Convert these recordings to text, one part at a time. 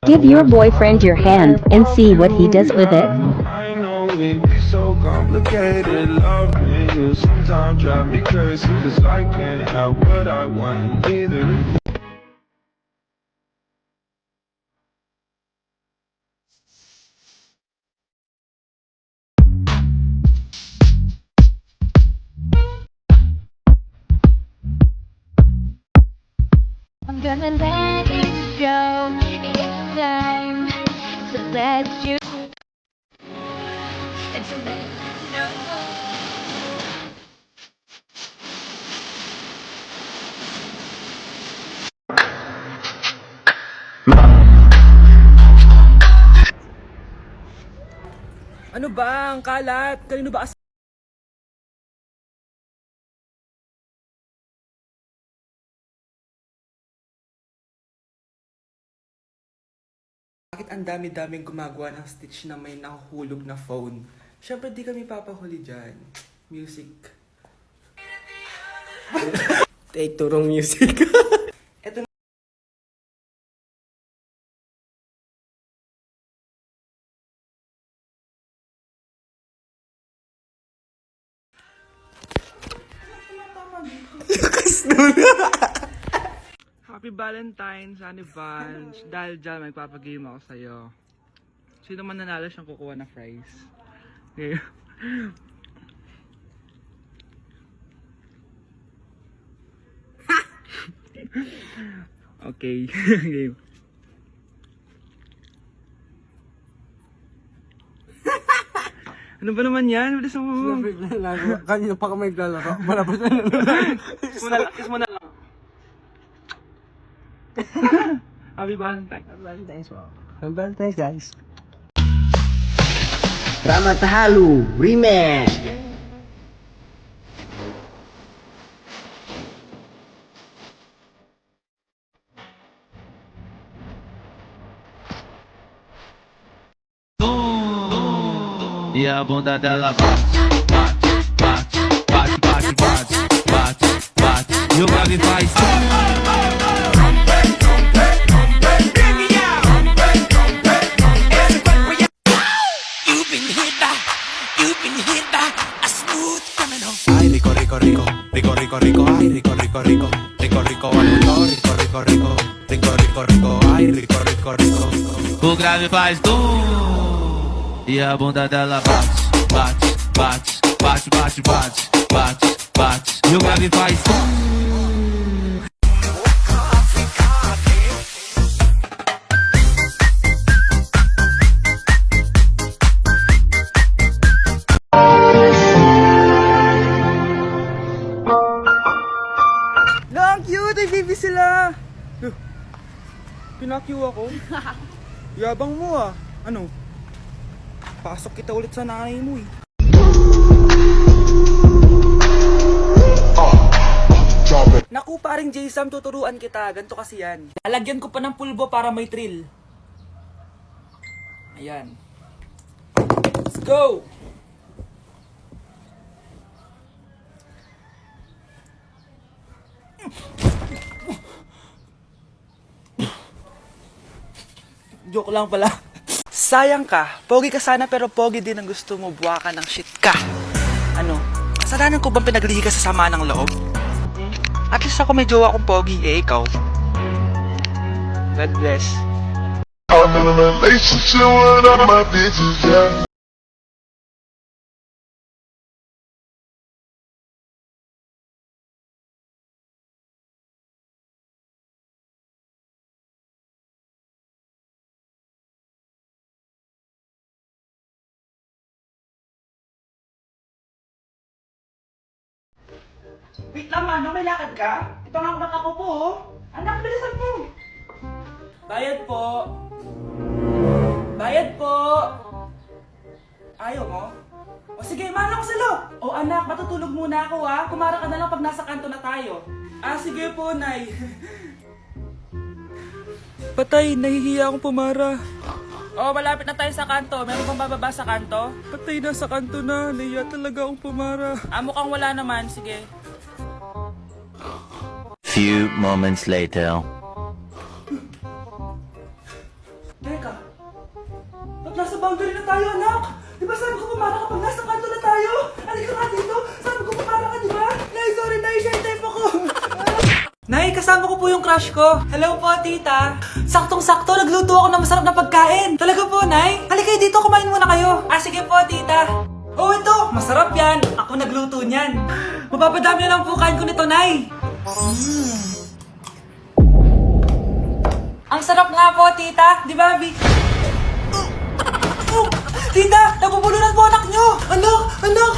Give your boyfriend your hand and see what he does with it. I know it be so complicated. Loving you sometimes drive me crazy, 'cause I can't have what I want either. I'm gonna let it go. It's time to let you and to let you know. Ano ba? Ang kalat! Kanino ba Bakit ang dami-daming gumagawa ng stitch na may nakahulog na phone? Siyempre di kami papahuli dyan. Music. Take turong music. Ito na. Happy Valentine's, Honey Vans. Dahil dyan, magpapagame ako sa'yo. Sino man nanalo siyang kukuha na fries. Okay. Okay. Game. Ano ba naman yan? Bilis mo. Kanina pa kami naglalaro. Malapit na lang. Kiss mo na lang. Happy Valentine's. Happy Valentine's, wow. Happy Valentine's, guys. Ramatahalu Remix. E a bunda dela bate, bate, bate, bate, bate, bate, bate. E o grave faz. You've been hit by a smooth criminal. Ay, rico, rico, rico, rico, rico, rico, ay, rico, rico, rico, rico, rico, rico, rico, rico, rico, rico, rico, rico, ay, rico, rico, rico. O grave faz e a bunda dela bate, bate, bate, bate, bate, bate, bate, bate. E o grave faz Ang cute! Ay, baby sila! Pinakyu ako. Yabang mo ah. Ano? Pasok kita ulit sa nanay mo eh. Naku, paring J-Sam, tuturuan kita. Ganto kasi yan. Lalagyan ko pa ng pulbo para may thrill. Ayan. Let's go! Joke lang pala. Sayang ka. Pogi ka sana pero pogi din ang gusto mo. Buwa ka ng shit ka. Ano? Kasalanan ko bang pinaglihi ka sa sama ng loob? At least ako may jowa akong pogi. Eh, ikaw. God bless. I'm in a relationship with all my bitches, yeah. Wait lang, Mano. May lakad ka? Ipangangkat ako po, oh. Anak, bilisan mo. Bayad po. Bayad po. Ayaw mo? O sige, Mano ko salo. O anak, matutulog muna ako, ha. Kumara ka na lang pag nasa kanto na tayo. Ah, sige po, Nay. Patay, nahihiya akong pumara. Oh, malapit na tayo sa kanto. Meron bang bababa sa kanto? Patay na sa kanto na. Naiya talaga akong pumara. Mukhang wala naman. Sige. Few moments later. Teka. Ba't nasa boundary na tayo, anak? Di ba sabi ko pumara kapag nasa kanto na tayo? Halika nga dito. Sabi ko pumara ka, di ba? Nay, sorry, Nay. Share type ako. Nay, kasama ko po yung crush ko. Hello po, tita. Saktong-sakto, nagluto ako ng masarap na pagkain. Talaga po, Nay? Halika dito, kumain muna kayo. Sige po, tita. Oh, ito, masarap yan. Ako nagluto niyan. Mapapadami na lang po kain ko nito, Nay. Ang sarap nga po, tita. Di ba, Vic? Tita, nabubulunan po anak nyo. Anak, anak.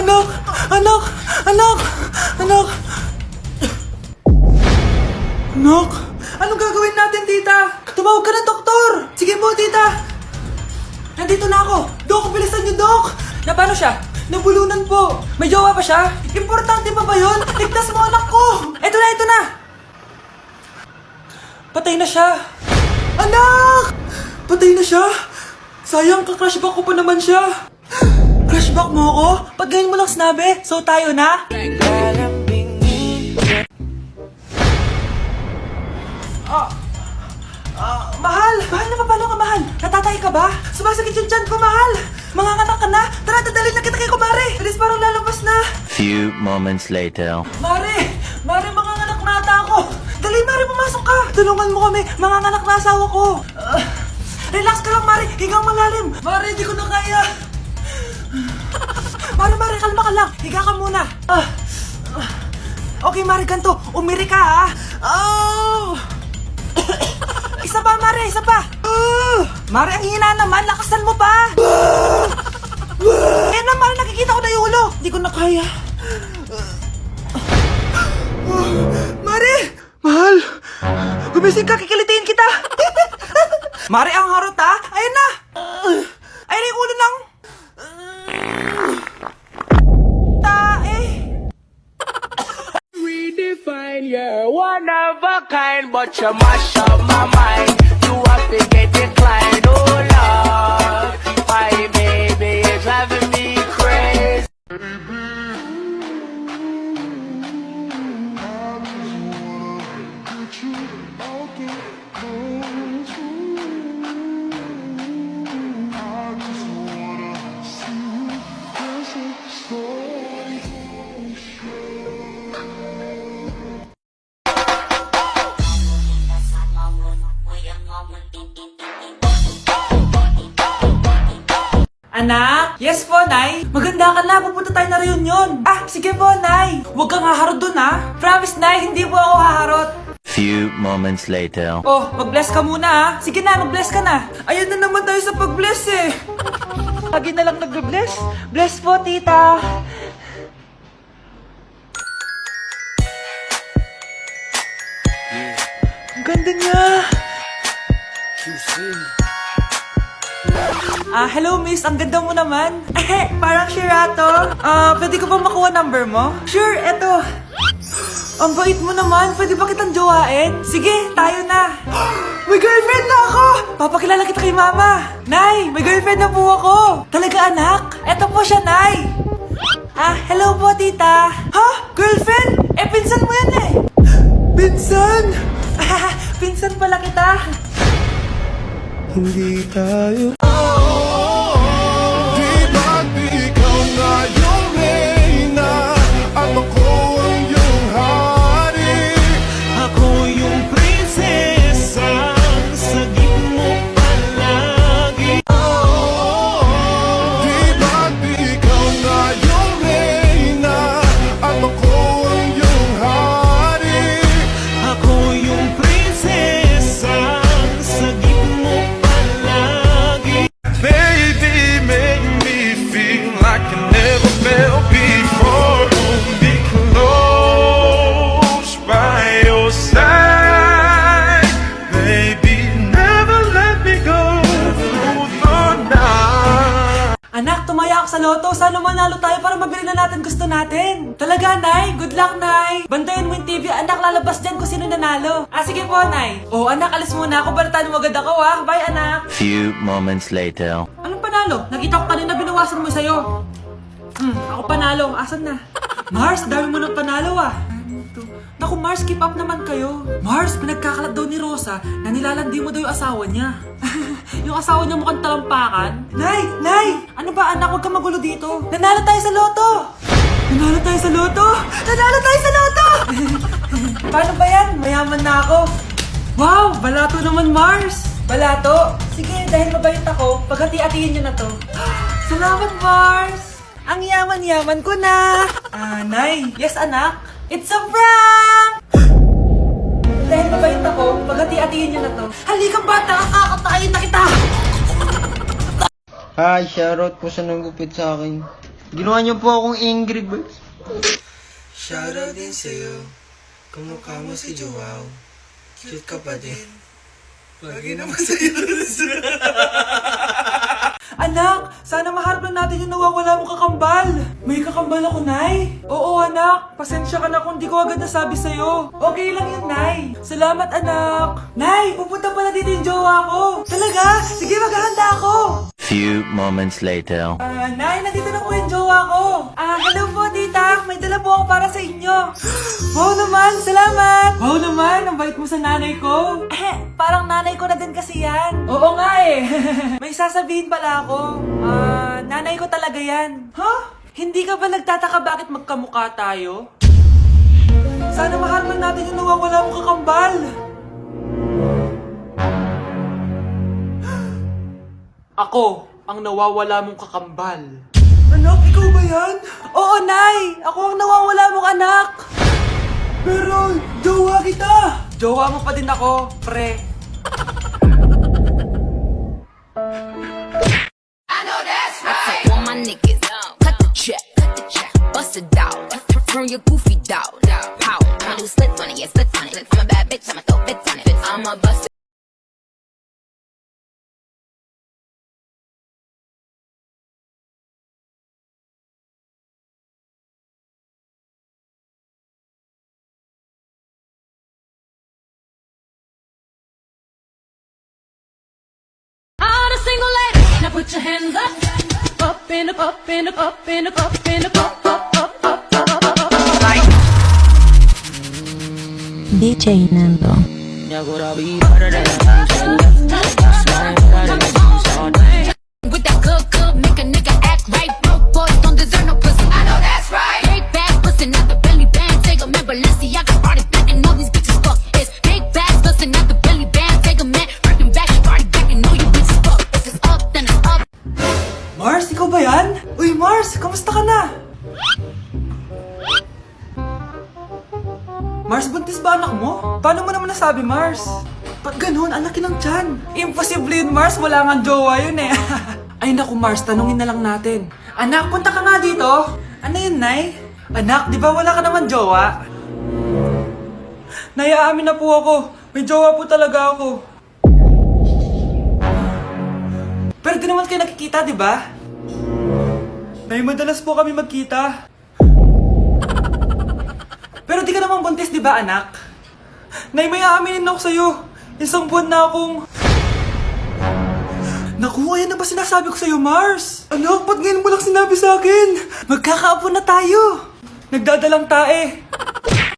Anak, anak, anak, anak. Anak, anong gagawin natin, tita? Tumawag ka ng doktor! Sige po, tita! Nandito na ako! Dok, bilisan niyo, Dok! Na paano siya? Nabulunan po! May jowa pa siya? Importante pa ba yun? Ligtas mo anak ko! Ito na, ito na! Patay na siya! Anak! Patay na siya! Sayang, ka-crushback ko pa naman siya! Crushback mo ako? Pag ngayon mo lang sinabi, so tayo na? Mahal! Mahal na paano ka, mahal? Natatay ka ba? Sumasakit yung tiyan ko, mahal! Manganganak ka na! Tara, dadalhin na kita kay kumare! Bilis, parang lalabas na! Few moments later. Mare! Mare, manganganak na ata ako! Dali, Mare, pumasok ka! Tulungan mo kami! Manganganak na asawa ko! Relax ka lang, Mare! Higang malalim! Mare, di ko na kaya! Mare, kalma ka lang! Higa ka muna! Okay, Mare, ganito! Umiri ka, ha! Oh! Isa pa, Mare! Isa pa! Mare, ang hina naman! Lakasan mo pa! Eh na, Mare! Nakikita ko na yung ulo! Hindi ko na kaya! Mare! Mahal! Gumising ka! Kikilitiin kita! Mare, ang harot, ha! Ayun na! Ayun na yung ulo ng... tae! Redefine, you're one of a kind, but you mash up my mind. You have to get declined, oh Lord. My baby is driving me crazy. Anak? Yes po, Nay. Maganda ka na. Pupunta tayo na reunion. Sige po, Nay. Huwag kang haharot dun, ha? Promise, Nay. Hindi po ako haharot. Few moments later. Oh, mag-bless ka muna, ha? Sige na, mag-bless ka na. Ayan na naman tayo sa pag-bless, eh. Lagi na lang nag-bless. Bless po, tita. Ang ganda niya. Hello, miss. Ang ganda mo naman. Parang Shirato. Pwede ko ba makuha number mo? Sure, eto. Ang bait mo naman. Pwede ba kitang jowain? Sige, tayo na. May girlfriend na ako! Papakilala kita kay mama. Nay, may girlfriend na po ako. Talaga, anak? Eto po siya, Nay. Hello po, tita. Ha? Girlfriend? Pinsan mo yan eh. Pinsan? Pinsan pala kita. Hindi tayo... Anak, tumaya ako sa loto. Sana manalo tayo para mabili na natin gusto natin. Talaga, Nay? Good luck, Nay. Bantayan mo yung TV. Anak, lalabas dyan kung sino nanalo. Sige po, Nay. Anak, alis muna ako. Balitaan mo agad ako, Bye, anak. Few moments later. Anong panalo? Nakita ko kanina binawasan mo sa'yo. Ako panalo. Asan na? Mars, dami mo ng panalo, Naku, Mars, keep up naman kayo. Mars, pinagkakalat daw ni Rosa na nilalandi mo daw yung asawa niya. Yung asawa niya mukhang talampakan. Nay! Nay! Ano ba, anak? Huwag ka magulo dito. Nanalo tayo sa loto! Nanalo tayo sa loto! Nanalo tayo sa loto! Paano ba yan? Mayaman na ako. Wow! Balato naman, Mars! Balato? Sige, dahil mabait ako, paghati-hatiin niyo na to. Salamat, Mars! Ang yaman-yaman ko na! Nay! Yes, anak? It's a prank! Dahil mabait ako, paghati-hatiin niyo na to. Halika, bata! Kakatayin na kita! Hi, shoutout po sa nagupit sa akin. Ginawa niyo po akong angry birds. Shoutout din sa'yo. Kamukha mo si Joao. Cute ka pa din. Lagi naman sa'yo. Anak, sana maharap na natin yung nawawala mong kakambal. May kakambal ako, Nay. Oo, anak. Pasensya ka na kung di ko agad nasabi sa'yo. Okay lang yun, Nay. Salamat, anak. Nay, pupunta pala dito yung jowa ko. Talaga? Sige, maghahanda ako. Few moments later. Nay, nandito na po yung jowa ko. Hello po, tita. May dala po ako para sa inyo. Wow naman, salamat. Wow naman, ang bait mo sa nanay ko. Parang nanay ko na din kasi yan. Oo nga May sasabihin pala ako. Nanay ko talaga yan. Hindi ka ba nagtataka bakit magkamukha tayo? Sana maharman natin yung nawawala mong kakambal. Ako, ang nawawala mong kakambal. Anak, ikaw ba yan? Oo, Nay! Ako ang nawawala mong anak! Pero, jowa kita! Jowa mo pa din ako, pre. All my niggas, cut the check, bust it down, turn your goofy down, pow. I'ma do splits on it, yeah, splits on it. I'm a bad bitch, I'ma throw bits on it. I'ma bust it. On a single lady, now put your hands up, up in up, up in up, up in up, up in up, up, up, up, up, up, up, up, up. DJ Nando. With that good, make a nigga act right. Broke boys don't deserve no pussy. I know that's right. Big bag, bustin' out the belly band. Take a man, Balenciaga, party back, and all these bitches fuck. It's big bags, bustin' out the belly band. Take a man, working back, party back, and all you bitches fuck. If it's up, then it's up. Mars, ikaw ba yan? Uy, Mars, kamusta ka na? Mars, buntis ba anak mo? Paano mo naman nasabi, Mars? Ba't ganun? Ang laki ng tiyan. Imposible yun, Mars. Wala nga jowa yun Ay naku, Mars, tanungin na lang natin. Anak, punta ka nga dito. Ano yun, Nay? Anak, di ba wala ka naman jowa? Nay, aamin na po ako. May jowa po talaga ako. Pero di naman kayo nakikita, di ba? Nay, madalas po kami magkita. Pero di ka naman buntis, di ba, anak? Nay, may aaminin ako sa'yo. Isang buwan na akong... Naku, ayan na ba sinasabi ko sa'yo, Mars? Anak, ba't ngayon mo lang sinabi sa akin? Magkakaapo na tayo. Nagdadalang tae.